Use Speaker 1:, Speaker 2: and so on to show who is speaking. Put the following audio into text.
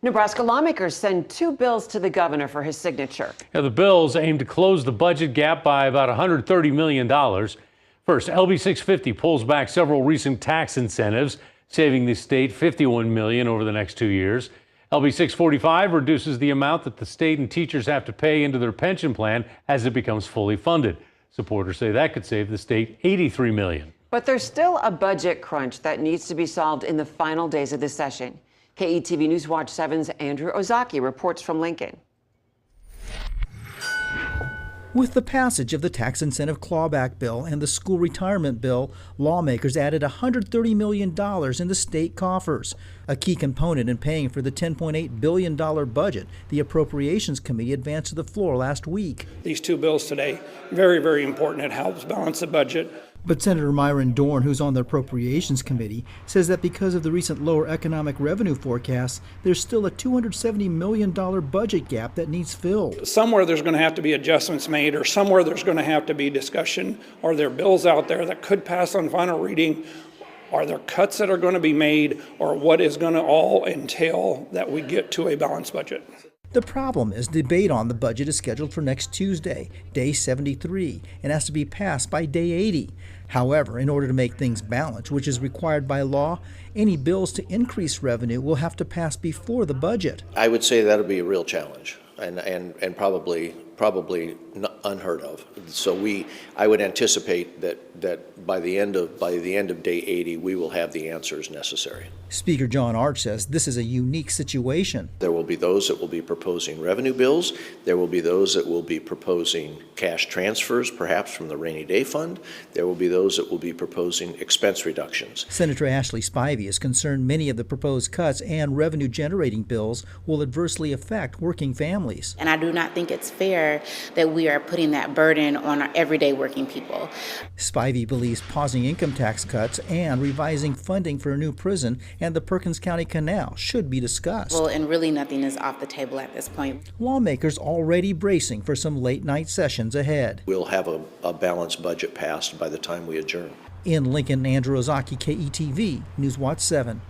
Speaker 1: Nebraska lawmakers send two bills to the governor for his signature.
Speaker 2: Now, the bills aim to close the budget gap by about $130 million. First, LB 650 pulls back several recent tax incentives, saving the state $51 million over the next 2 years. LB 645 reduces the amount that the state and teachers have to pay into their pension plan as it becomes fully funded. Supporters say that could save the state $83 million.
Speaker 1: But there's still a budget crunch that needs to be solved in the final days of the session. KETV News Watch 7's Andrew Ozaki reports from Lincoln.
Speaker 3: With the passage of the tax incentive clawback bill and the school retirement bill, lawmakers added $130 million in the state coffers, a key component in paying for the $10.8 billion budget the Appropriations Committee advanced to the floor last week.
Speaker 4: These two bills today, very, very important. It helps balance the budget.
Speaker 3: But Senator Myron Dorn, who's on the Appropriations Committee, says that because of the recent lower economic revenue forecasts, there's still a $270 million budget gap that needs filled.
Speaker 4: Somewhere there's going to have to be adjustments made, or somewhere there's going to have to be discussion. Are there bills out there that could pass on final reading? Are there cuts that are going to be made, or what is going to all entail that we get to a balanced budget?
Speaker 3: The problem is debate on the budget is scheduled for next Tuesday, day 73, and has to be passed by day 80. However, in order to make things balanced, which is required by law, any bills to increase revenue will have to pass before the budget.
Speaker 5: I would say that'll be a real challenge and probably unheard of. So I would anticipate that by the end of day 80, we will have the answers necessary.
Speaker 3: Speaker John Arch says this is a unique situation.
Speaker 5: There will be those that will be proposing revenue bills. There will be those that will be proposing cash transfers, perhaps from the rainy day fund. There will be those that will be proposing expense reductions.
Speaker 3: Senator Ashley Spivey is concerned many of the proposed cuts and revenue generating bills will adversely affect working families.
Speaker 6: And I do not think it's fair that we are putting that burden on our everyday working people.
Speaker 3: Spivey believes pausing income tax cuts and revising funding for a new prison and the Perkins County Canal should be discussed.
Speaker 6: Well, and really nothing is off the table at this point.
Speaker 3: Lawmakers already bracing for some late night sessions ahead.
Speaker 5: We'll have a balanced budget passed by the time we adjourn.
Speaker 3: In Lincoln, Andrew Ozaki, KETV, News Watch 7.